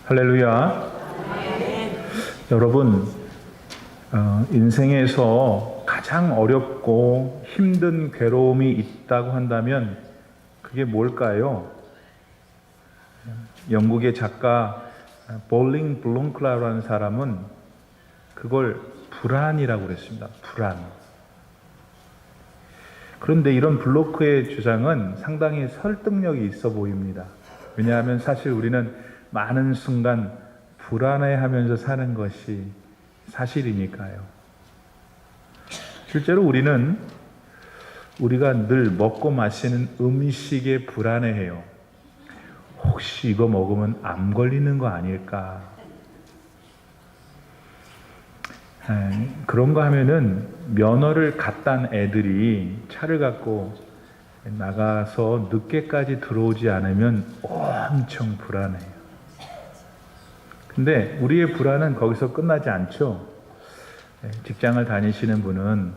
할렐루야. 여러분, 인생에서 가장 어렵고 힘든 괴로움이 있다고 한다면 그게 뭘까요? 영국의 작가 볼링 블롱클라라는 사람은 그걸 불안이라고 그랬습니다. 불안. 그런데 이런 블로크의 주장은 상당히 설득력이 있어 보입니다. 왜냐하면 사실 우리는 많은 순간 불안해하면서 사는 것이 사실이니까요. 실제로 우리가 늘 먹고 마시는 음식에 불안해해요. 혹시 이거 먹으면 암 걸리는 거 아닐까? 그런 거 하면은 면허를 갓딴 애들이 차를 갖고 나가서 늦게까지 들어오지 않으면 엄청 불안해요. 근데 우리의 불안은 거기서 끝나지 않죠. 직장을 다니시는 분은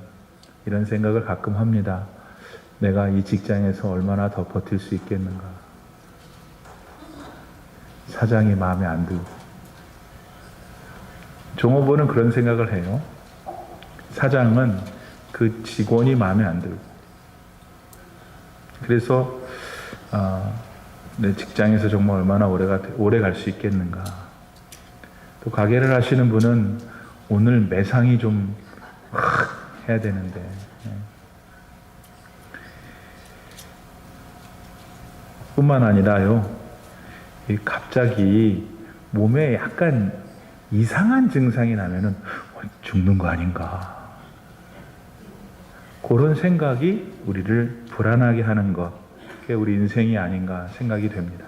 이런 생각을 가끔 합니다. 내가 이 직장에서 얼마나 더 버틸 수 있겠는가. 사장이 마음에 안 들고. 종업원은 그런 생각을 해요. 사장은 그 직원이 마음에 안 들고. 그래서 내 직장에서 정말 얼마나 오래 갈 수 있겠는가. 또 가게를 하시는 분은 오늘 매상이 좀 해야 되는데. 뿐만 아니라요, 갑자기 몸에 약간 이상한 증상이 나면은 죽는 거 아닌가. 그런 생각이 우리를 불안하게 하는 것, 그게 우리 인생이 아닌가 생각이 됩니다.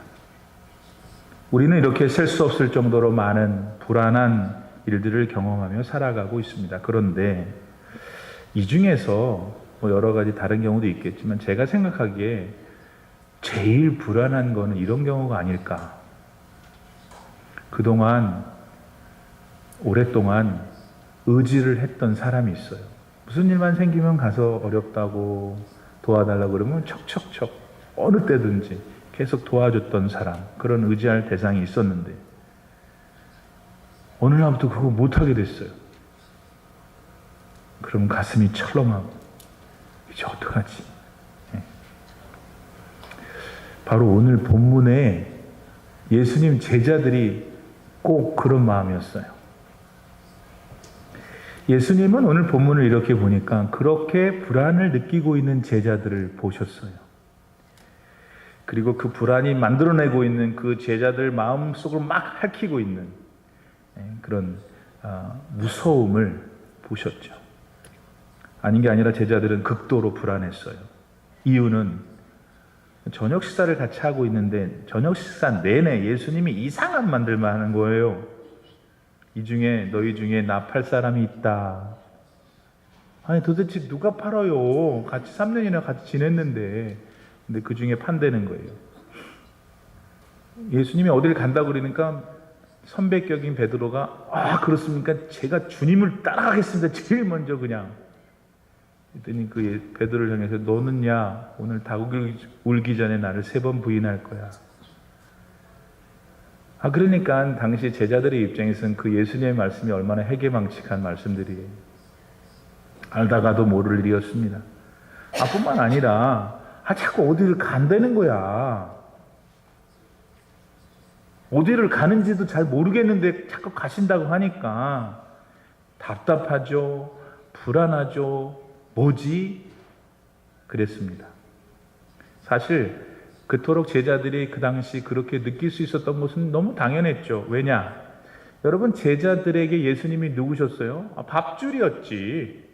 우리는 이렇게 셀 수 없을 정도로 많은 불안한 일들을 경험하며 살아가고 있습니다. 그런데 이 중에서 여러 가지 다른 경우도 있겠지만 제가 생각하기에 제일 불안한 거는 이런 경우가 아닐까. 그동안 오랫동안 의지를 했던 사람이 있어요. 무슨 일만 생기면 가서 어렵다고 도와달라고 그러면 척척척 어느 때든지 계속 도와줬던 사람, 그런 의지할 대상이 있었는데 어느 날부터 그거 못하게 됐어요. 그럼 가슴이 철렁하고 이제 어떡하지? 바로 오늘 본문에 예수님 제자들이 꼭 그런 마음이었어요. 예수님은 오늘 본문을 이렇게 보니까 그렇게 불안을 느끼고 있는 제자들을 보셨어요. 그리고 그 불안이 만들어내고 있는 그 제자들 마음속을 막 핥히고 있는 그런 무서움을 보셨죠. 아닌 게 아니라 제자들은 극도로 불안했어요. 이유는 저녁 식사를 같이 하고 있는데 저녁 식사 내내 예수님이 이상한 말들만 하는 거예요. 이 중에 너희 중에 나 팔 사람이 있다. 아니 도대체 누가 팔아요? 같이 3년이나 같이 지냈는데. 근데 그 중에 판대는 거예요. 예수님이 어딜 간다고 그러니까 선배격인 베드로가 그렇습니까? 제가 주님을 따라가겠습니다. 제일 먼저 그냥. 그랬더니 그 베드로를 향해서 너는야 오늘 닭 울기 전에 나를 3번 부인할 거야. 그러니까 당시 제자들의 입장에서는 그 예수님의 말씀이 얼마나 해괴망측한 말씀들이에요. 알다가도 모를 일이었습니다. 뿐만 아니라 자꾸 어디를 간다는 거야. 어디를 가는지도 잘 모르겠는데 자꾸 가신다고 하니까 답답하죠. 불안하죠. 뭐지? 그랬습니다. 사실 그토록 제자들이 그 당시 그렇게 느낄 수 있었던 것은 너무 당연했죠. 왜냐? 여러분, 제자들에게 예수님이 누구셨어요? 밥줄이었지.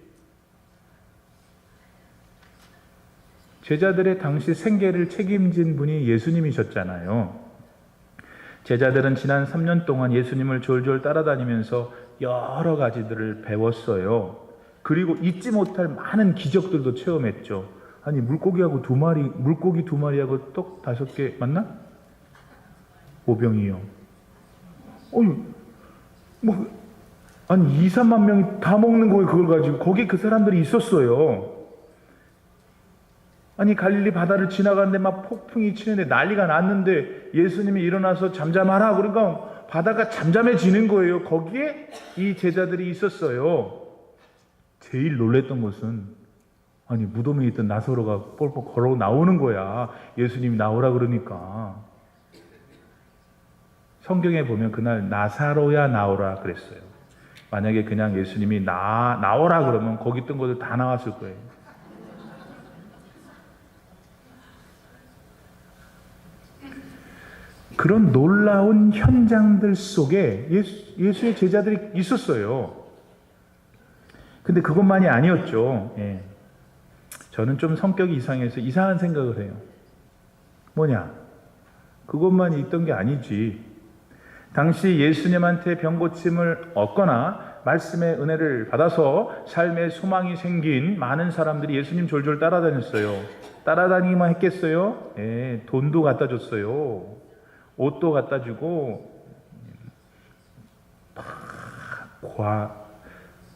제자들의 당시 생계를 책임진 분이 예수님이셨잖아요. 제자들은 지난 3년 동안 예수님을 졸졸 따라다니면서 여러 가지들을 배웠어요. 그리고 잊지 못할 많은 기적들도 체험했죠. 아니 물고기 2마리하고 떡 5개 맞나? 오병이요. 아니 2, 3만 명이 다 먹는 거예요. 그걸 가지고 거기 그 사람들이 있었어요. 아니 갈릴리 바다를 지나가는데 막 폭풍이 치는데 난리가 났는데 예수님이 일어나서 잠잠하라 그러니까 바다가 잠잠해지는 거예요. 거기에 이 제자들이 있었어요. 제일 놀랬던 것은 아니 무덤에 있던 나사로가 뻘뻘 걸어 나오는 거야. 예수님이 나오라 그러니까. 성경에 보면 그날 나사로야 나오라 그랬어요. 만약에 그냥 예수님이 나오라 그러면 거기 있던 것들 다 나왔을 거예요. 그런 놀라운 현장들 속에 예수의 제자들이 있었어요. 근데 그것만이 아니었죠. 예. 저는 좀 성격이 이상해서 이상한 생각을 해요. 뭐냐? 그것만이 있던 게 아니지. 당시 예수님한테 병고침을 얻거나 말씀의 은혜를 받아서 삶의 소망이 생긴 많은 사람들이 예수님 졸졸 따라다녔어요. 따라다니기만 했겠어요? 예, 돈도 갖다 줬어요. 옷도 갖다 주고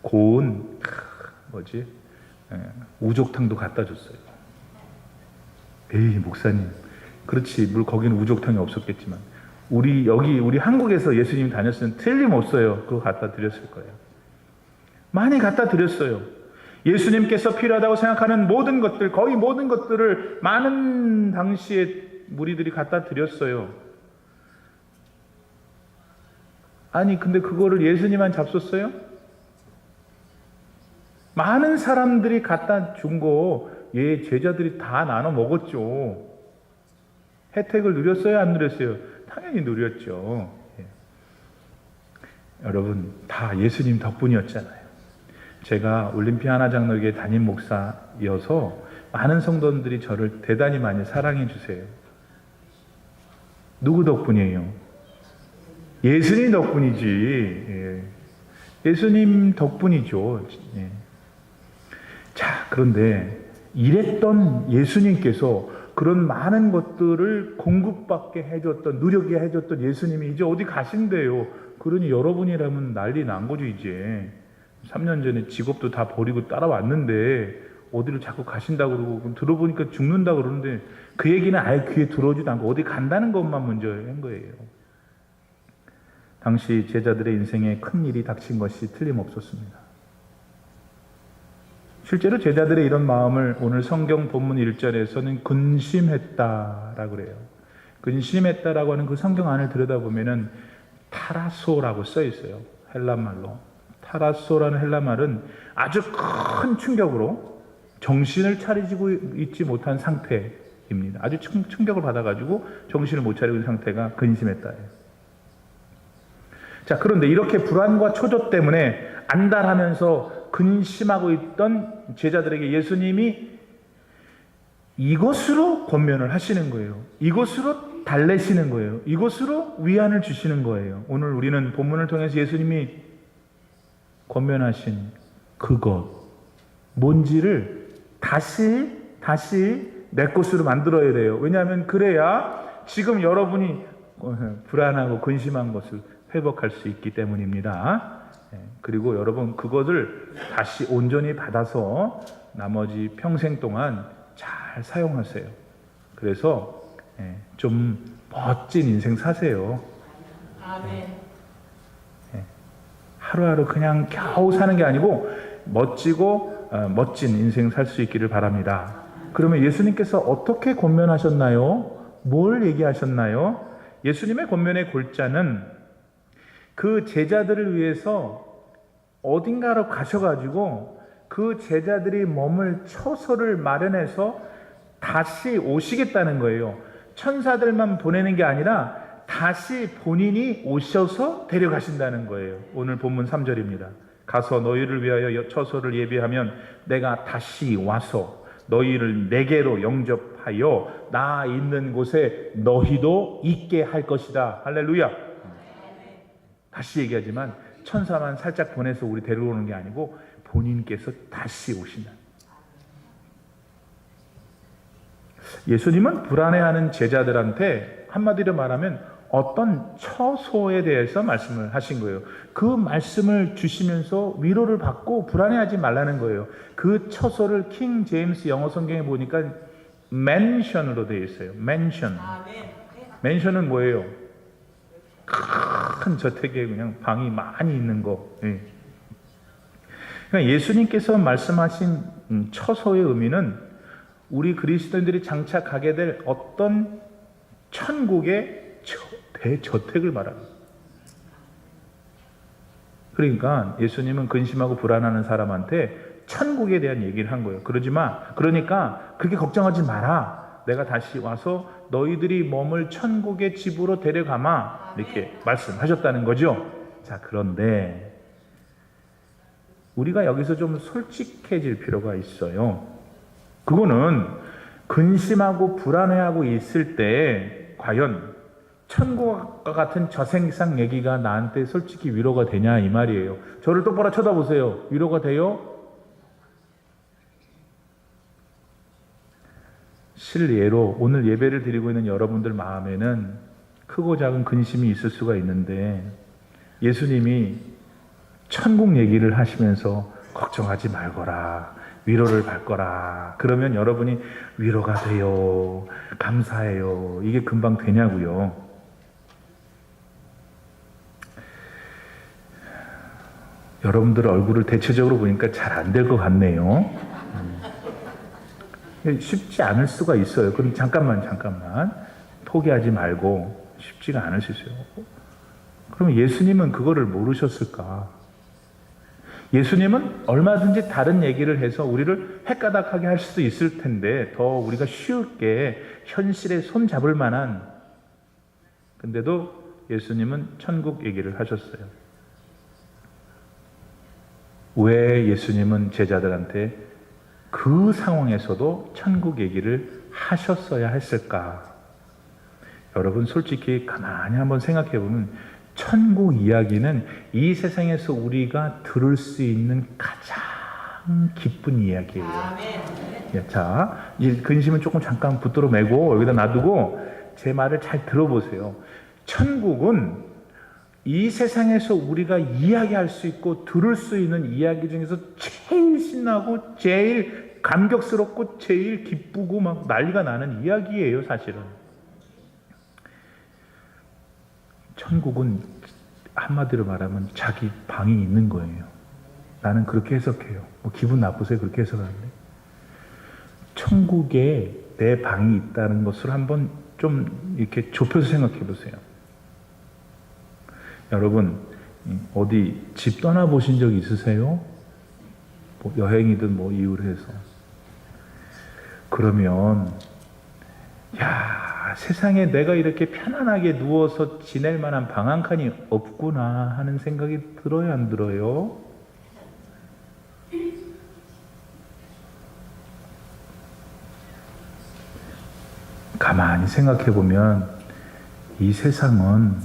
고운 우족탕도 갖다 줬어요. 에이 목사님, 그렇지 거기는 우족탕이 없었겠지만 우리 한국에서 예수님 다녔으면 틀림없어요. 그거 갖다 드렸을 거예요. 많이 갖다 드렸어요. 예수님께서 필요하다고 생각하는 모든 것들, 거의 모든 것들을 많은 당시에 무리들이 갖다 드렸어요. 아니 근데 그거를 예수님만 잡섰어요? 많은 사람들이 갖다 준 거 제자들이 다 나눠 먹었죠. 혜택을 누렸어요? 안 누렸어요? 당연히 누렸죠. 예. 여러분 다 예수님 덕분이었잖아요. 제가 올림피아나 장로교회 담임 목사여서 많은 성도들이 저를 대단히 많이 사랑해 주세요. 누구 덕분이에요? 예수님 덕분이지. 예. 예수님 덕분이죠. 예. 자, 그런데 이랬던 예수님께서 그런 많은 것들을 공급받게 해줬던, 누리게 해줬던 예수님이 이제 어디 가신대요. 그러니 여러분이라면 난리 난 거죠, 이제. 3년 전에 직업도 다 버리고 따라왔는데 어디를 자꾸 가신다고 그러고 들어보니까 죽는다고 그러는데 그 얘기는 아예 귀에 들어오지도 않고 어디 간다는 것만 먼저 한 거예요. 당시 제자들의 인생에 큰 일이 닥친 것이 틀림없었습니다. 실제로 제자들의 이런 마음을 오늘 성경 본문 1절에서는 근심했다라고 그래요. 근심했다라고 하는 그 성경 안을 들여다보면은 타라소라고 써 있어요. 헬라말로. 타라소라는 헬라말은 아주 큰 충격으로 정신을 차리고 있지 못한 상태입니다. 아주 충격을 받아가지고 정신을 못 차리고 있는 상태가 근심했다예요. 자, 그런데 이렇게 불안과 초조 때문에 안달하면서 근심하고 있던 제자들에게 예수님이 이것으로 권면을 하시는 거예요. 이것으로 달래시는 거예요. 이것으로 위안을 주시는 거예요. 오늘 우리는 본문을 통해서 예수님이 권면하신 그것, 뭔지를 다시 내 것으로 만들어야 돼요. 왜냐하면 그래야 지금 여러분이 불안하고 근심한 것을 회복할 수 있기 때문입니다. 그리고 여러분 그것을 다시 온전히 받아서 나머지 평생 동안 잘 사용하세요. 그래서 좀 멋진 인생 사세요. 아멘. 하루하루 그냥 겨우 사는 게 아니고 멋지고 멋진 인생 살 수 있기를 바랍니다. 그러면 예수님께서 어떻게 권면하셨나요? 뭘 얘기하셨나요? 예수님의 권면의 골자는 그 제자들을 위해서 어딘가로 가셔가지고 그 제자들이 머물 처소를 마련해서 다시 오시겠다는 거예요. 천사들만 보내는 게 아니라 다시 본인이 오셔서 데려가신다는 거예요. 오늘 본문 3절입니다. 가서 너희를 위하여 처소를 예비하면 내가 다시 와서 너희를 내게로 영접하여 나 있는 곳에 너희도 있게 할 것이다. 할렐루야. 다시 얘기하지만 천사만 살짝 보내서 우리 데려오는 게 아니고 본인께서 다시 오신다. 예수님은 불안해하는 제자들한테 한마디로 말하면 어떤 처소에 대해서 말씀을 하신 거예요. 그 말씀을 주시면서 위로를 받고 불안해하지 말라는 거예요. 그 처소를 킹 제임스 영어 성경에 보니까 맨션으로 되어 있어요. 맨션. 맨션은 뭐예요? 큰 큰 저택에 그냥 방이 많이 있는 거. 예. 그러니까 예수님께서 말씀하신 처소의 의미는 우리 그리스도인들이 장차 가게 될 어떤 천국의 대저택을 말합니다. 그러니까 예수님은 근심하고 불안하는 사람한테 천국에 대한 얘기를 한 거예요. 그러니까 그렇게 걱정하지 마라. 내가 다시 와서 너희들이 머물 천국의 집으로 데려가마. 이렇게 말씀하셨다는 거죠. 자, 그런데 우리가 여기서 좀 솔직해질 필요가 있어요. 그거는 근심하고 불안해하고 있을 때 과연 천국과 같은 저생상 얘기가 나한테 솔직히 위로가 되냐 이 말이에요. 저를 똑바로 쳐다보세요. 위로가 돼요? 실례로 오늘 예배를 드리고 있는 여러분들 마음에는 크고 작은 근심이 있을 수가 있는데 예수님이 천국 얘기를 하시면서 걱정하지 말거라, 위로를 받거라. 그러면 여러분이 위로가 돼요, 감사해요, 이게 금방 되냐고요. 여러분들 얼굴을 대체적으로 보니까 잘 안 될 것 같네요. 쉽지 않을 수가 있어요. 그럼 잠깐만 포기하지 말고. 쉽지가 않을 수 있어요. 그럼 예수님은 그거를 모르셨을까? 예수님은 얼마든지 다른 얘기를 해서 우리를 헷가닥하게 할 수도 있을 텐데 더 우리가 쉽게 현실에 손 잡을 만한, 근데도 예수님은 천국 얘기를 하셨어요. 왜 예수님은 제자들한테 그 상황에서도 천국 얘기를 하셨어야 했을까? 여러분 솔직히 가만히 한번 생각해 보면 천국 이야기는 이 세상에서 우리가 들을 수 있는 가장 기쁜 이야기예요. 자, 이 근심은 조금 잠깐 붙들어 매고 여기다 놔두고 제 말을 잘 들어보세요. 천국은 이 세상에서 우리가 이야기할 수 있고 들을 수 있는 이야기 중에서 제일 신나고 제일 감격스럽고 제일 기쁘고 막 난리가 나는 이야기예요, 사실은. 천국은 한마디로 말하면 자기 방이 있는 거예요. 나는 그렇게 해석해요. 뭐 기분 나쁘세요? 그렇게 해석하는데. 천국에 내 방이 있다는 것을 한번 좀 이렇게 좁혀서 생각해 보세요. 여러분 어디 집 떠나보신 적 있으세요? 뭐 여행이든 뭐 이유로 해서. 그러면 세상에 내가 이렇게 편안하게 누워서 지낼 만한 방 한 칸이 없구나 하는 생각이 들어요, 안 들어요? 가만히 생각해 보면 이 세상은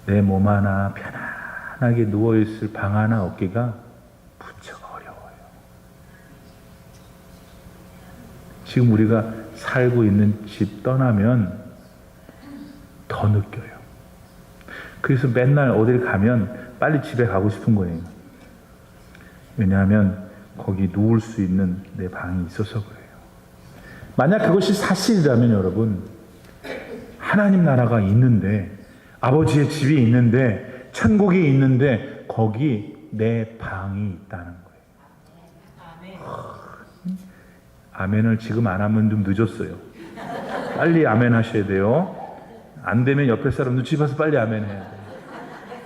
내 몸 하나 편안하게 누워있을 방 하나 얻기가 무척 어려워요. 지금 우리가 살고 있는 집 떠나면 더 느껴요. 그래서 맨날 어딜 가면 빨리 집에 가고 싶은 거예요. 왜냐하면 거기 누울 수 있는 내 방이 있어서 그래요. 만약 그것이 사실이라면 여러분, 하나님 나라가 있는데, 아버지의 집이 있는데, 천국이 있는데 거기 내 방이 있다는 거예요. 아멘을 지금 안 하면 좀 늦었어요. 빨리 아멘 하셔야 돼요. 안 되면 옆에 사람 눈치 봐서 빨리 아멘 해야 돼요.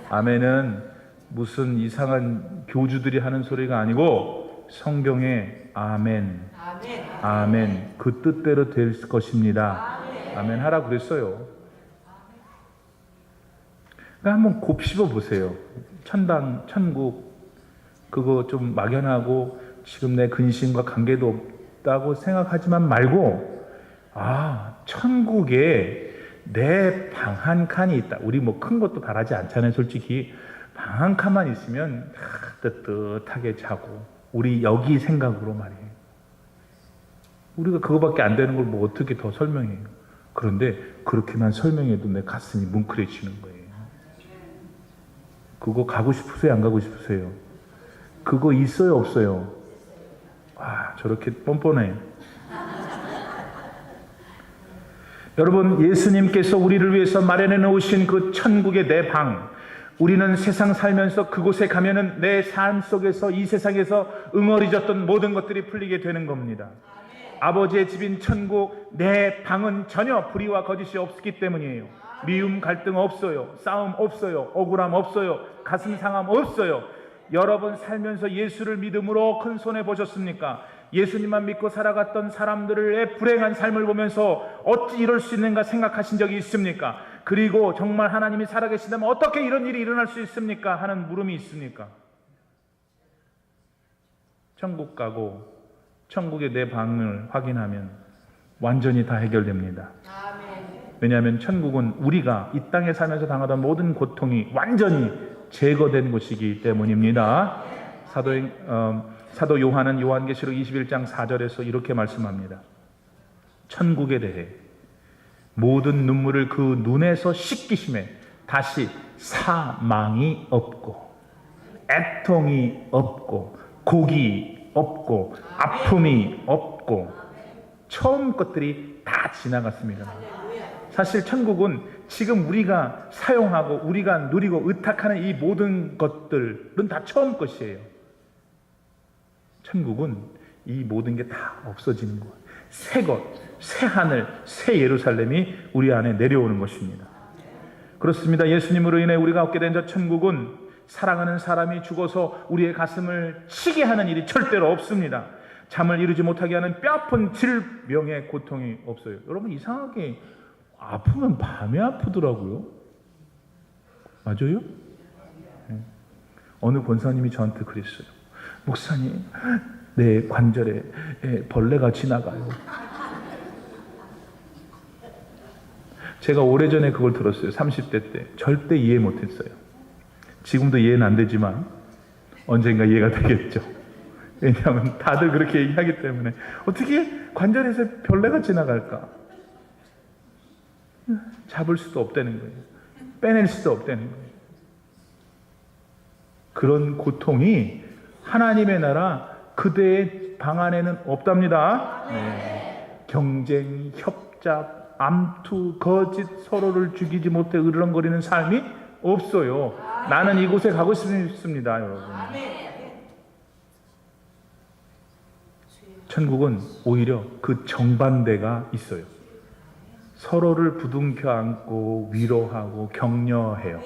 아멘은 무슨 이상한 교주들이 하는 소리가 아니고 성경의 아멘, 아멘, 그 뜻대로 될 것입니다. 아멘 하라고 그랬어요. 그러니까 한번 곱씹어 보세요. 천당, 천국, 그거 좀 막연하고 지금 내 근심과 관계도 없다고 생각하지만 말고, 천국에 내 방 한 칸이 있다. 우리 뭐 큰 것도 바라지 않잖아요, 솔직히. 방 한 칸만 있으면 뜨뜻하게 자고, 우리 여기 생각으로 말이에요. 우리가 그거밖에 안 되는 걸 뭐 어떻게 더 설명해요. 그런데 그렇게만 설명해도 내 가슴이 뭉클해지는 거예요. 그거 가고 싶으세요? 안 가고 싶으세요? 그거 있어요? 없어요? 저렇게 뻔뻔해. 여러분, 예수님께서 우리를 위해서 마련해 놓으신 그 천국의 내 방, 우리는 세상 살면서 그곳에 가면은 내 삶 속에서 이 세상에서 응어리졌던 모든 것들이 풀리게 되는 겁니다. 아버지의 집인 천국, 내 방은 전혀 불의와 거짓이 없기 때문이에요. 미움, 갈등 없어요. 싸움 없어요. 억울함 없어요. 가슴 상함 없어요. 여러분 살면서 예수를 믿음으로 큰 손해 보셨습니까? 예수님만 믿고 살아갔던 사람들의 불행한 삶을 보면서 어찌 이럴 수 있는가 생각하신 적이 있습니까? 그리고 정말 하나님이 살아계신다면 어떻게 이런 일이 일어날 수 있습니까? 하는 물음이 있습니까? 천국 가고 천국의 내 방을 확인하면 완전히 다 해결됩니다. 왜냐하면 천국은 우리가 이 땅에 살면서 당하던 모든 고통이 완전히 제거된 곳이기 때문입니다. 사도 요한은 요한계시록 21장 4절에서 이렇게 말씀합니다. 천국에 대해 모든 눈물을 그 눈에서 씻기심에 다시 사망이 없고 애통이 없고 곡이 없고 아픔이 없고 처음 것들이 다 지나갔습니다. 사실 천국은 지금 우리가 사용하고 우리가 누리고 의탁하는 이 모든 것들은 다 처음 것이에요. 천국은 이 모든 게 다 없어지는 거예요. 새 것, 새 하늘, 새 예루살렘이 우리 안에 내려오는 것입니다. 그렇습니다. 예수님으로 인해 우리가 얻게 된 저 천국은 사랑하는 사람이 죽어서 우리의 가슴을 치게 하는 일이 절대로 없습니다. 잠을 이루지 못하게 하는 뼈아픈 질병의 고통이 없어요. 여러분 이상하게 아프면 밤에 아프더라고요. 맞아요? 어느 권사님이 저한테 그랬어요. 목사님, 내 관절에 벌레가 지나가요. 제가 오래전에 그걸 들었어요. 30대 때. 절대 이해 못했어요. 지금도 이해는 안 되지만 언젠가 이해가 되겠죠. 왜냐하면 다들 그렇게 얘기하기 때문에. 어떻게 관절에서 벌레가 지나갈까? 잡을 수도 없다는 거예요. 빼낼 수도 없다는 거예요. 그런 고통이 하나님의 나라 그대의 방 안에는 없답니다. 네. 경쟁, 협작, 암투, 거짓, 서로를 죽이지 못해 으르렁거리는 삶이 없어요. 나는 이곳에 가고 싶습니다, 여러분. 천국은 오히려 그 정반대가 있어요. 서로를 부둥켜 안고 위로하고 격려해요.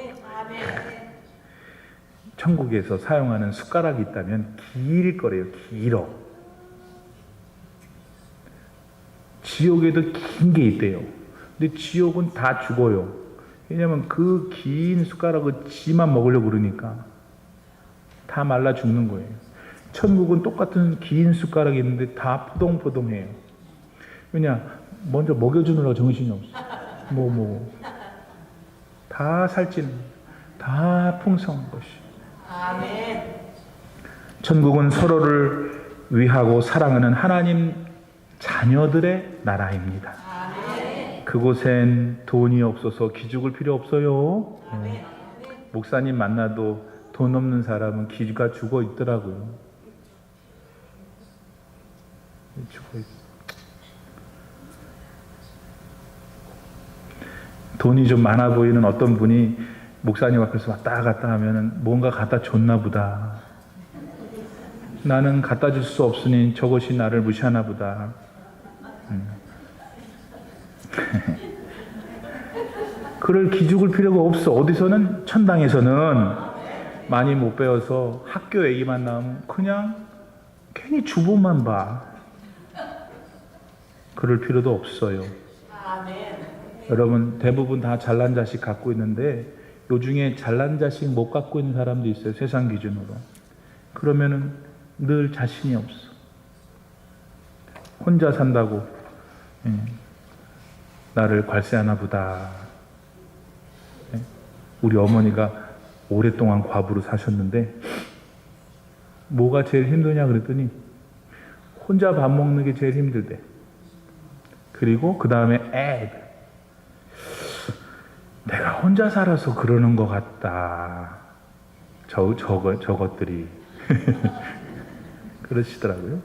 천국에서 사용하는 숟가락이 있다면 길 거래요. 길어. 지옥에도 긴 게 있대요. 근데 지옥은 다 죽어요. 왜냐하면 그 긴 숟가락을 지만 먹으려고 그러니까 다 말라 죽는 거예요. 천국은 똑같은 긴 숟가락이 있는데 다 포동포동해요. 왜냐? 먼저 먹여주느라고 정신이 없어. 다 살찌는, 다 풍성한 것이. 아멘. 천국은 서로를 위하고 사랑하는 하나님 자녀들의 나라입니다. 아멘. 그곳엔 돈이 없어서 기죽을 필요 없어요. 목사님 만나도 돈 없는 사람은 기가 죽어 있더라고요. 죽어 있어. 돈이 좀 많아 보이는 어떤 분이 목사님 앞에서 왔다 갔다 하면은 뭔가 갖다 줬나 보다. 나는 갖다 줄 수 없으니 저것이 나를 무시하나 보다. 그럴 기죽을 필요가 없어. 어디서는 천당에서는 많이 못 배워서 학교 얘기만 나오면 그냥 괜히 주보만 봐. 그럴 필요도 없어요. 여러분 대부분 다 잘난 자식 갖고 있는데 요 중에 잘난 자식 못 갖고 있는 사람도 있어요. 세상 기준으로. 그러면은 늘 자신이 없어. 혼자 산다고 나를 괄세하나 보다. 우리 어머니가 오랫동안 과부로 사셨는데 뭐가 제일 힘드냐 그랬더니 혼자 밥 먹는 게 제일 힘들대. 그리고 그 다음에 애들. 내가 혼자 살아서 그러는 것 같다. 저것들이. 그러시더라고요.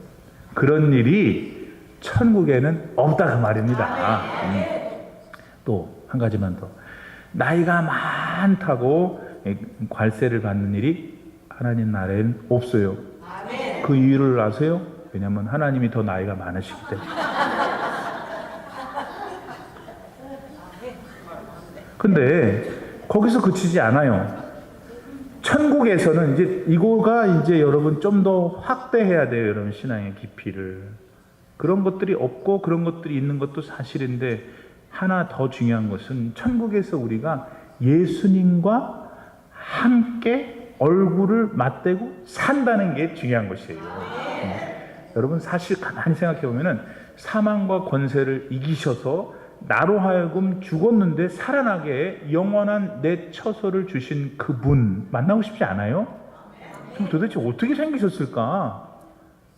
그런 일이 천국에는 없다 그 말입니다. 또 한 가지만 더. 나이가 많다고 괄세를 받는 일이 하나님 나라에는 없어요. 그 이유를 아세요? 왜냐하면 하나님이 더 나이가 많으시기 때문에. 근데 거기서 그치지 않아요. 천국에서는 이제 여러분 좀 더 확대해야 돼요. 여러분 신앙의 깊이를. 그런 것들이 없고 그런 것들이 있는 것도 사실인데, 하나 더 중요한 것은 천국에서 우리가 예수님과 함께 얼굴을 맞대고 산다는 게 중요한 것이에요. 여러분 사실 가만히 생각해 보면은 사망과 권세를 이기셔서 나로 하여금 죽었는데 살아나게 영원한 내 처소를 주신 그분 만나고 싶지 않아요? 도대체 어떻게 생기셨을까?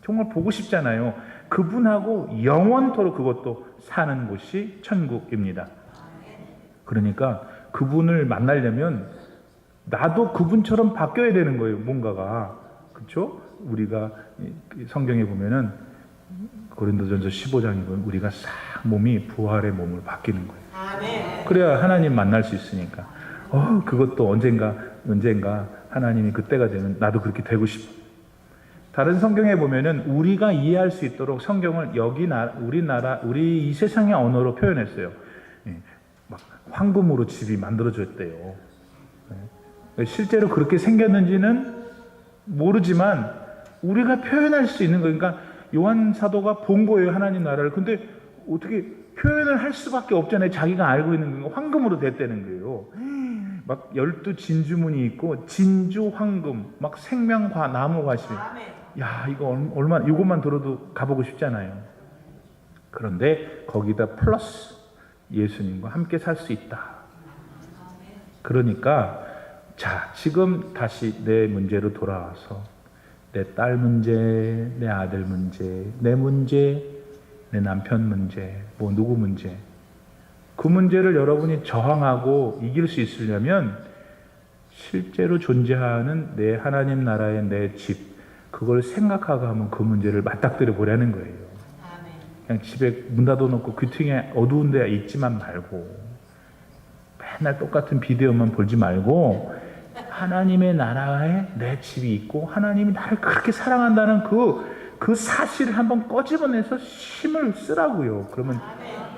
정말 보고 싶잖아요. 그분하고 영원토록 그것도 사는 곳이 천국입니다. 그러니까 그분을 만나려면 나도 그분처럼 바뀌어야 되는 거예요. 뭔가가. 그렇죠? 우리가 성경에 보면은 고린도전서 15장에 보면 우리가 싹 몸이 부활의 몸으로 바뀌는 거예요. 그래야 하나님 만날 수 있으니까. 그것도 언젠가 하나님이 그때가 되면 나도 그렇게 되고 싶어. 다른 성경에 보면은 우리가 이해할 수 있도록 성경을 우리 이 세상의 언어로 표현했어요. 막 황금으로 집이 만들어졌대요. 실제로 그렇게 생겼는지는 모르지만 우리가 표현할 수 있는 거예요. 그러니까 요한 사도가 본 거예요, 하나님 나라를. 근데 어떻게 표현을 할 수밖에 없잖아요. 자기가 알고 있는 거 황금으로 됐다는 거예요. 막 12 진주문이 있고 진주 황금, 막 생명과 나무 과실. 야, 이것만 들어도 가보고 싶잖아요. 그런데 거기다 플러스 예수님과 함께 살 수 있다. 그러니까 자, 지금 다시 내 문제로 돌아와서 내 딸 문제, 내 아들 문제, 내 문제, 내 남편 문제, 누구 문제, 그 문제를 여러분이 저항하고 이길 수 있으려면 실제로 존재하는 내 하나님 나라의 내 집, 그걸 생각하고 하면 그 문제를 맞닥뜨려 보려는 거예요. 그냥 집에 문 닫아놓고 귀퉁이에 어두운 데 있지만 말고, 맨날 똑같은 비디오만 보지 말고 하나님의 나라에 내 집이 있고 하나님이 나를 그렇게 사랑한다는 그 사실을 한번 꺼집어내서 힘을 쓰라고요. 그러면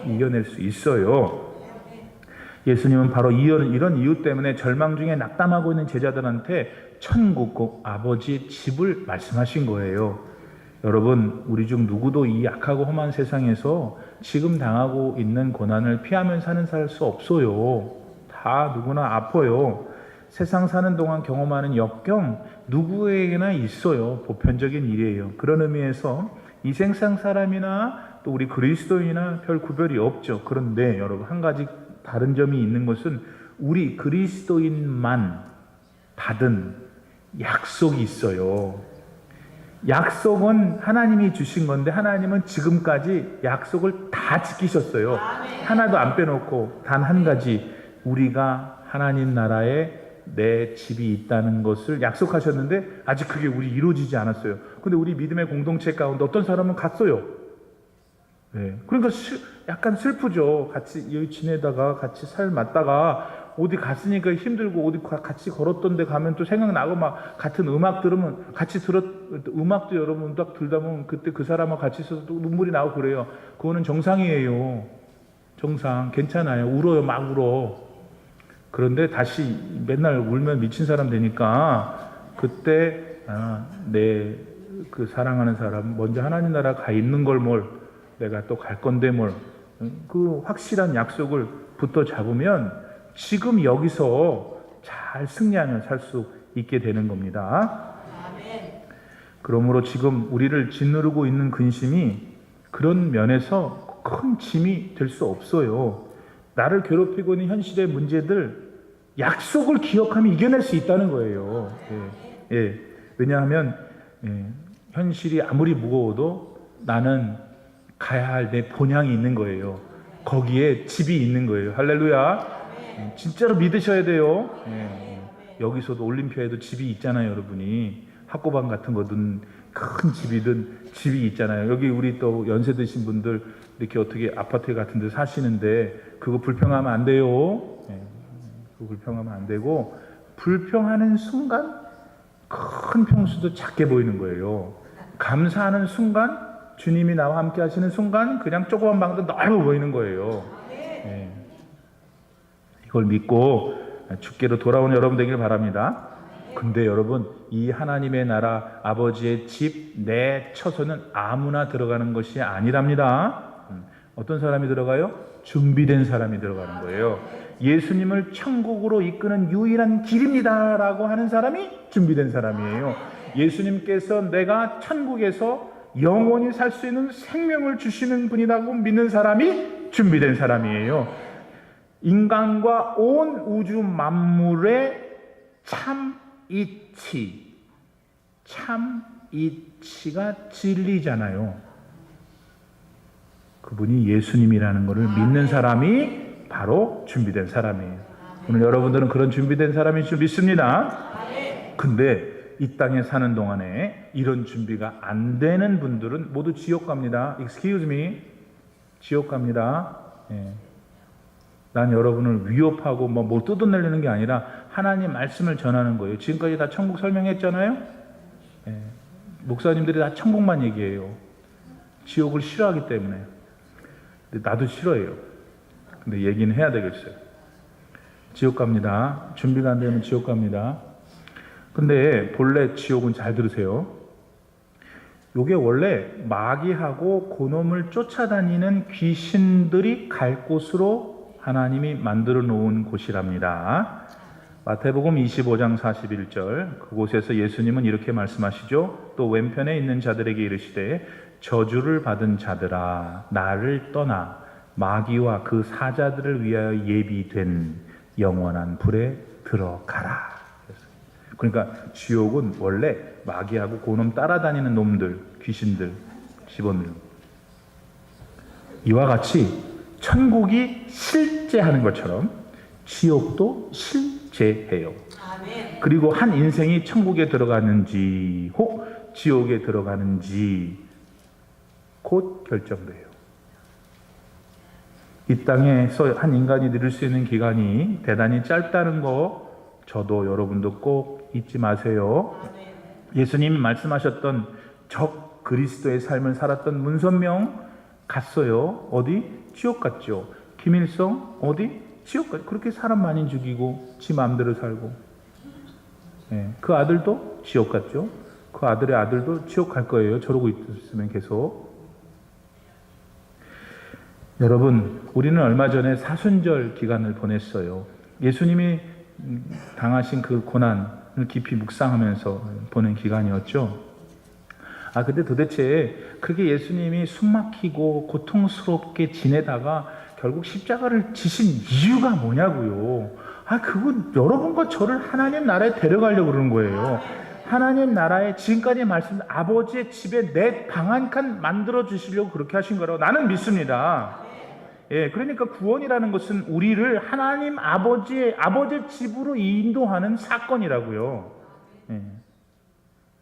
이겨낼 수 있어요. 예수님은 바로 이런 이유 때문에 절망 중에 낙담하고 있는 제자들한테 천국 아버지의 집을 말씀하신 거예요. 여러분, 우리 중 누구도 이 약하고 험한 세상에서 지금 당하고 있는 고난을 피하면서 살 수 없어요. 다 누구나 아파요. 세상 사는 동안 경험하는 역경 누구에게나 있어요. 보편적인 일이에요. 그런 의미에서 이 세상 사람이나 또 우리 그리스도인이나 별 구별이 없죠. 그런데 여러분, 한 가지 다른 점이 있는 것은 우리 그리스도인만 받은 약속이 있어요. 약속은 하나님이 주신 건데 하나님은 지금까지 약속을 다 지키셨어요. 하나도 안 빼놓고 단 한 가지, 우리가 하나님 나라에 내 집이 있다는 것을 약속하셨는데 아직 그게 우리 이루어지지 않았어요. 근데 우리 믿음의 공동체 가운데 어떤 사람은 갔어요. 네. 그러니까 약간 슬프죠. 같이 여기 지내다가 같이 살맞다가 어디 갔으니까 힘들고 어디 같이 걸었던 데 가면 또 생각나고 막 같은 음악 들으면 음악도 여러분 딱 들다 보면 그때 그 사람하고 같이 있어서 또 눈물이 나고 그래요. 그거는 정상이에요. 정상. 괜찮아요. 울어요. 막 울어. 그런데 다시 맨날 울면 미친 사람 되니까 그때 내 그 사랑하는 사람 먼저 하나님 나라 가 있는 걸 내가 또 갈 건데 그 확실한 약속을 붙어 잡으면 지금 여기서 잘 승리하며 살 수 있게 되는 겁니다. 그러므로 지금 우리를 짓누르고 있는 근심이 그런 면에서 큰 짐이 될 수 없어요. 나를 괴롭히고 있는 현실의 문제들 약속을 기억하면 이겨낼 수 있다는 거예요. 예. 왜냐하면 현실이 아무리 무거워도 나는 가야 할 내 본향이 있는 거예요. 거기에 집이 있는 거예요. 할렐루야. 진짜로 믿으셔야 돼요. 여기서도 올림피아에도 집이 있잖아요. 여러분이 학고방 같은 거든 큰 집이든 집이 있잖아요. 여기 우리 또 연세 드신 분들 이렇게 어떻게 아파트 같은 데 사시는데 그거 불평하면 안 돼요. 그거 불평하면 안 되고 불평하는 순간 큰 평수도 작게 보이는 거예요. 감사하는 순간, 주님이 나와 함께 하시는 순간 그냥 조그만 방도 넓어 보이는 거예요. 네. 이걸 믿고 주께로 돌아오는 여러분 되길 바랍니다. 근데 여러분, 이 하나님의 나라, 아버지의 집 내쳐서는 아무나 들어가는 것이 아니랍니다. 어떤 사람이 들어가요? 준비된 사람이 들어가는 거예요. 예수님을 천국으로 이끄는 유일한 길입니다 라고 하는 사람이 준비된 사람이에요. 예수님께서 내가 천국에서 영원히 살 수 있는 생명을 주시는 분이라고 믿는 사람이 준비된 사람이에요. 인간과 온 우주 만물의 참 이치가 진리잖아요. 그분이 예수님이라는 것을 믿는 사람이 바로 준비된 사람이에요. 오늘 여러분들은 그런 준비된 사람인 줄 믿습니다. 근데 이 땅에 사는 동안에 이런 준비가 안 되는 분들은 모두 지옥 갑니다. Excuse me. 지옥 갑니다. 예. 난 여러분을 위협하고 뭘 뜯어내려는 게 아니라 하나님 말씀을 전하는 거예요. 지금까지 다 천국 설명했잖아요. 예. 목사님들이 다 천국만 얘기해요. 지옥을 싫어하기 때문에. 근데 나도 싫어해요. 근데 얘기는 해야 되겠어요. 지옥 갑니다. 준비가 안 되면 지옥 갑니다. 근데 본래 지옥은 잘 들으세요. 요게 원래 마귀하고 그놈을 쫓아다니는 귀신들이 갈 곳으로 하나님이 만들어 놓은 곳이랍니다. 마태복음 25장 41절, 그곳에서 예수님은 이렇게 말씀하시죠. 또 왼편에 있는 자들에게 이르시되 저주를 받은 자들아 나를 떠나 마귀와 그 사자들을 위하여 예비된 영원한 불에 들어가라. 그러니까 지옥은 원래 마귀하고 그놈 따라다니는 놈들, 귀신들, 집어넣는. 이와 같이 천국이 실제하는 것처럼 지옥도 실제해요. 그리고 한 인생이 천국에 들어가는지 혹 지옥에 들어가는지 곧 결정돼요. 이 땅에서 한 인간이 누릴 수 있는 기간이 대단히 짧다는 거 저도 여러분도 꼭 잊지 마세요. 예수님이 말씀하셨던 적 그리스도의 삶을 살았던 문선명 갔어요. 어디? 지옥 갔죠. 김일성 어디? 지옥 갔죠. 그렇게 사람 많이 죽이고 지 마음대로 살고. 네. 그 아들도 지옥 갔죠. 그 아들의 아들도 지옥 갈 거예요. 저러고 있으면 계속. 여러분, 우리는 얼마 전에 사순절 기간을 보냈어요. 예수님이 당하신 그 고난을 깊이 묵상하면서 보낸 기간이었죠. 근데 도대체 그게 예수님이 숨막히고 고통스럽게 지내다가 결국 십자가를 지신 이유가 뭐냐고요. 그건 여러분과 저를 하나님 나라에 데려가려고 그러는 거예요. 하나님 나라에 지금까지 말씀 아버지의 집에 내 방 한 칸 만들어 주시려고 그렇게 하신 거라고 나는 믿습니다. 예, 그러니까 구원이라는 것은 우리를 하나님 아버지의 집으로 인도하는 사건이라고요. 예.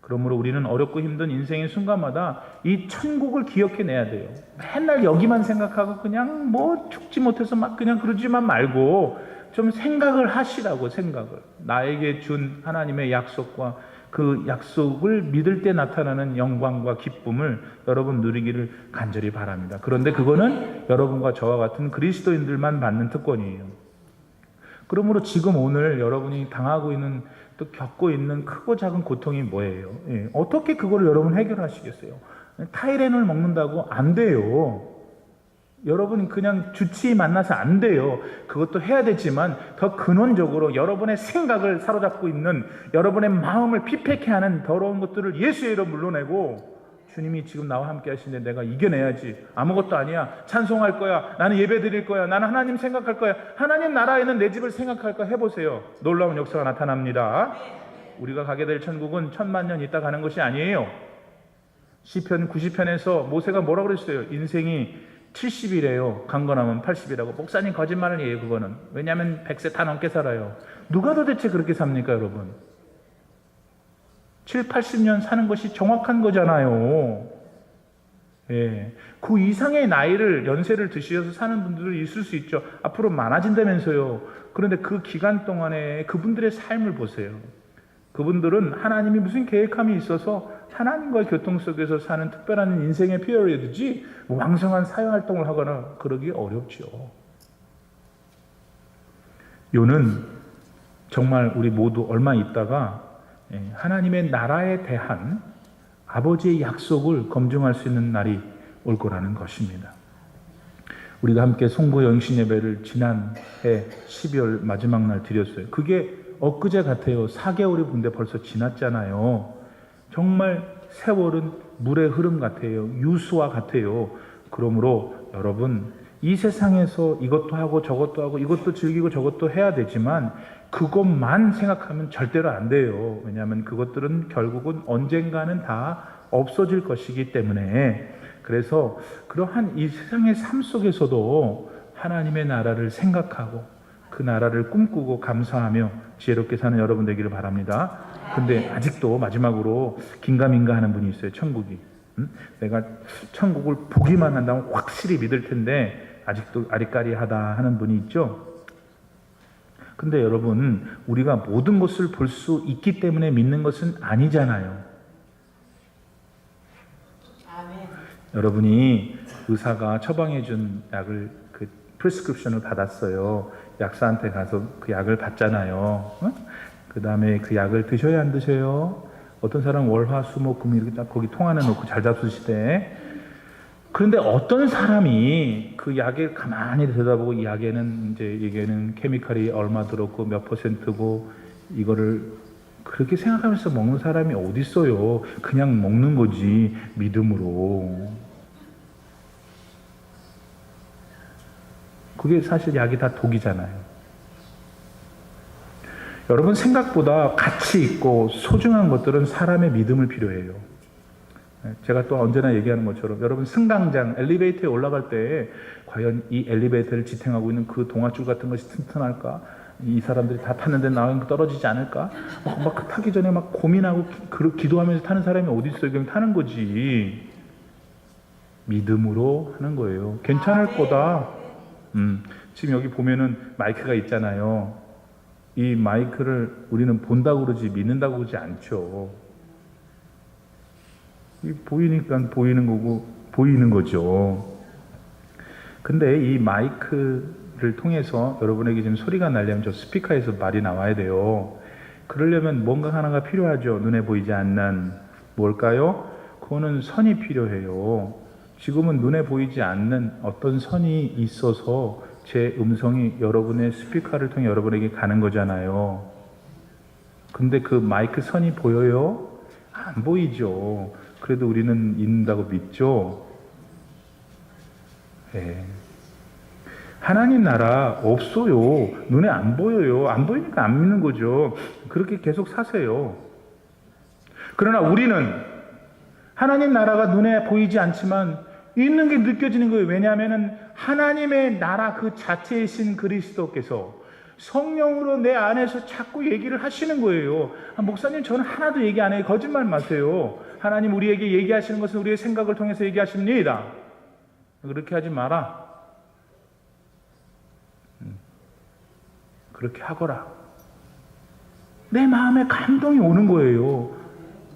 그러므로 우리는 어렵고 힘든 인생의 순간마다 이 천국을 기억해내야 돼요. 맨날 여기만 생각하고 그냥 죽지 못해서 막 그냥 그러지만 말고 좀 생각을 하시라고. 생각을. 나에게 준 하나님의 약속과 그 약속을 믿을 때 나타나는 영광과 기쁨을 여러분 누리기를 간절히 바랍니다. 그런데 그거는 여러분과 저와 같은 그리스도인들만 받는 특권이에요. 그러므로 지금 오늘 여러분이 당하고 있는 또 겪고 있는 크고 작은 고통이 뭐예요? 예, 어떻게 그걸 여러분 해결하시겠어요? 타이레놀 먹는다고 안 돼요. 여러분 그냥 주치의 만나서 안 돼요. 그것도 해야 되지만 더 근원적으로 여러분의 생각을 사로잡고 있는 여러분의 마음을 피폐케 하는 더러운 것들을 예수의 이름으로 물러내고 주님이 지금 나와 함께 하시는데 내가 이겨내야지. 아무것도 아니야. 찬송할 거야. 나는 예배 드릴 거야. 나는 하나님 생각할 거야. 하나님 나라에는 내 집을 생각할 거야. 해보세요. 놀라운 역사가 나타납니다. 우리가 가게 될 천국은 1000만 년 있다 가는 것이 아니에요. 시편 90편에서 모세가 뭐라고 그랬어요? 인생이 70이래요. 강건하면 80이라고. 목사님 거짓말을 해요. 그거는. 왜냐하면 100세 다 넘게 살아요. 누가 도대체 그렇게 삽니까 여러분? 7, 80년 사는 것이 정확한 거잖아요. 예, 그 이상의 나이를 연세를 드셔서 사는 분들도 있을 수 있죠. 앞으로 많아진다면서요. 그런데 그 기간 동안에 그분들의 삶을 보세요. 그분들은 하나님이 무슨 계획함이 있어서 하나님과의 교통 속에서 사는 특별한 인생의 피어리어드지 뭐 왕성한 사회활동을 하거나 그러기 어렵죠. 요는 정말 우리 모두 얼마 있다가 하나님의 나라에 대한 아버지의 약속을 검증할 수 있는 날이 올 거라는 것입니다. 우리가 함께 송구 영신 예배를 지난해 12월 마지막 날 드렸어요. 그게 엊그제 같아요. 4개월이 근데 벌써 지났잖아요. 정말 세월은 물의 흐름 같아요. 유수와 같아요. 그러므로 여러분, 이 세상에서 이것도 하고 저것도 하고 이것도 즐기고 저것도 해야 되지만 그것만 생각하면 절대로 안 돼요. 왜냐하면 그것들은 결국은 언젠가는 다 없어질 것이기 때문에. 그래서 그러한 이 세상의 삶 속에서도 하나님의 나라를 생각하고 그 나라를 꿈꾸고 감사하며 지혜롭게 사는 여러분 되기를 바랍니다. 근데 아직도 마지막으로 긴가민가 하는 분이 있어요. 천국이. 내가 천국을 보기만 한다면 확실히 믿을 텐데 아직도 아리까리하다 하는 분이 있죠. 근데 여러분, 우리가 모든 것을 볼 수 있기 때문에 믿는 것은 아니잖아요. 아멘. 여러분이 의사가 처방해 준 약을 그 프리스크립션을 받았어요. 약사한테 가서 그 약을 받잖아요. 그 다음에 그 약을 드셔야 안 드셔요? 어떤 사람은 월화수목금 이렇게 딱 거기 통 안에 놓고 잘 잡수시대. 그런데 어떤 사람이 그 약을 가만히 들여다보고 이 약에는 이제 이게는 케미칼이 얼마 들었고 몇 퍼센트고 이거를 그렇게 생각하면서 먹는 사람이 어디 있어요? 그냥 먹는 거지, 믿음으로. 그게 사실 약이 다 독이잖아요. 여러분, 생각보다 가치 있고 소중한 것들은 사람의 믿음을 필요해요. 제가 또 언제나 얘기하는 것처럼 여러분, 승강장 엘리베이터에 올라갈 때 과연 이 엘리베이터를 지탱하고 있는 그 동아줄 같은 것이 튼튼할까? 이 사람들이 다 탔는데 나는 떨어지지 않을까? 막 타기 전에 막 고민하고 기도하면서 타는 사람이 어디 있어요? 그냥 타는 거지. 믿음으로 하는 거예요. 괜찮을 거다. 지금 여기 보면은 마이크가 있잖아요. 이 마이크를 우리는 본다고 그러지 믿는다고 그러지 않죠. 보이니까 보이는 거고 보이는 거죠. 근데 이 마이크를 통해서 여러분에게 지금 소리가 나려면 저 스피커에서 말이 나와야 돼요. 그러려면 뭔가 하나가 필요하죠. 눈에 보이지 않는. 뭘까요? 그거는 선이 필요해요. 지금은 눈에 보이지 않는 어떤 선이 있어서 제 음성이 여러분의 스피커를 통해 여러분에게 가는 거잖아요. 근데 그 마이크 선이 보여요? 안 보이죠. 그래도 우리는 있는다고 믿죠. 네. 하나님 나라 없어요. 눈에 안 보여요. 안 보이니까 안 믿는 거죠. 그렇게 계속 사세요. 그러나 우리는 하나님 나라가 눈에 보이지 않지만 있는 게 느껴지는 거예요. 왜냐하면 하나님의 나라 그 자체이신 그리스도께서 성령으로 내 안에서 자꾸 얘기를 하시는 거예요. 목사님, 저는 하나도 얘기 안 해요. 거짓말 마세요. 하나님 우리에게 얘기하시는 것은 우리의 생각을 통해서 얘기하십니다. 그렇게 하지 마라. 그렇게 하거라. 내 마음에 감동이 오는 거예요.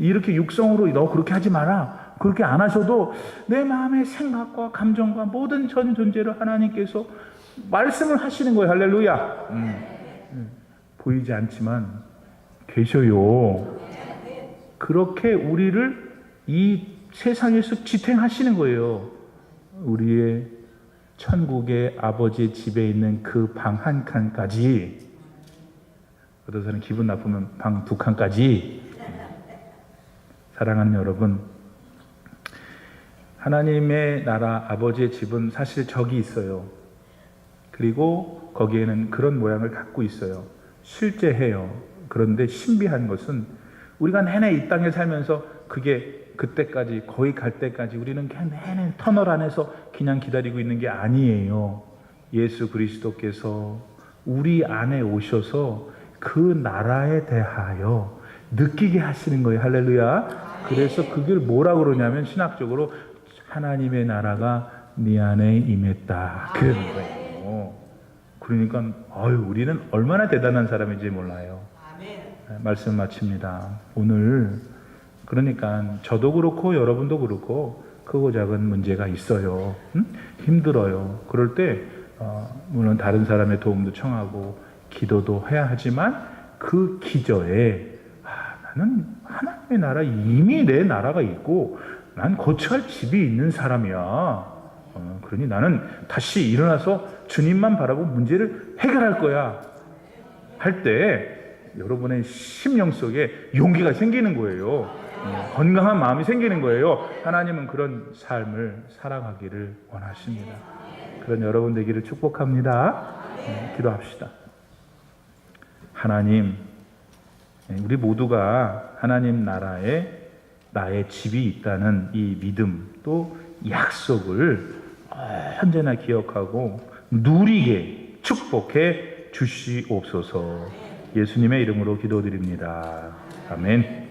이렇게 육성으로 너 그렇게 하지 마라. 그렇게 안 하셔도 내 마음의 생각과 감정과 모든 전 존재를 하나님께서 말씀을 하시는 거예요. 할렐루야. 보이지 않지만 계셔요. 그렇게 우리를 이 세상에서 지탱하시는 거예요. 우리의 천국의 아버지의 집에 있는 그 방 한 칸까지, 어떤 사람은 기분 나쁘면 방 2칸까지. 사랑하는 여러분, 하나님의 나라 아버지의 집은 사실 저기 있어요. 그리고 거기에는 그런 모양을 갖고 있어요. 실제 해요. 그런데 신비한 것은 우리가 내내 이 땅에 살면서 그게 그때까지 거의 갈 때까지 우리는 그냥 내내 터널 안에서 그냥 기다리고 있는 게 아니에요. 예수 그리스도께서 우리 안에 오셔서 그 나라에 대하여 느끼게 하시는 거예요. 할렐루야. 그래서 그걸 뭐라고 그러냐면 신학적으로 하나님의 나라가 네 안에 임했다. 그러는 거예요. 그러니까 우리는 얼마나 대단한 사람인지 몰라요. 말씀 마칩니다. 오늘 그러니까 저도 그렇고 여러분도 그렇고 크고 작은 문제가 있어요. 힘들어요. 그럴 때 물론 다른 사람의 도움도 청하고 기도도 해야 하지만 그 기저에 나는 하나님의 나라 이미 내 나라가 있고 난 거처할 집이 있는 사람이야. 그러니 나는 다시 일어나서 주님만 바라고 문제를 해결할 거야. 할 때 여러분의 심령 속에 용기가 생기는 거예요. 건강한 마음이 생기는 거예요. 하나님은 그런 삶을 살아가기를 원하십니다. 그런 여러분 되기를 축복합니다. 기도합시다. 하나님, 우리 모두가 하나님 나라에 나의 집이 있다는 이 믿음 또 약속을 언제나 기억하고 누리게 축복해 주시옵소서. 예수님의 이름으로 기도드립니다. 아멘.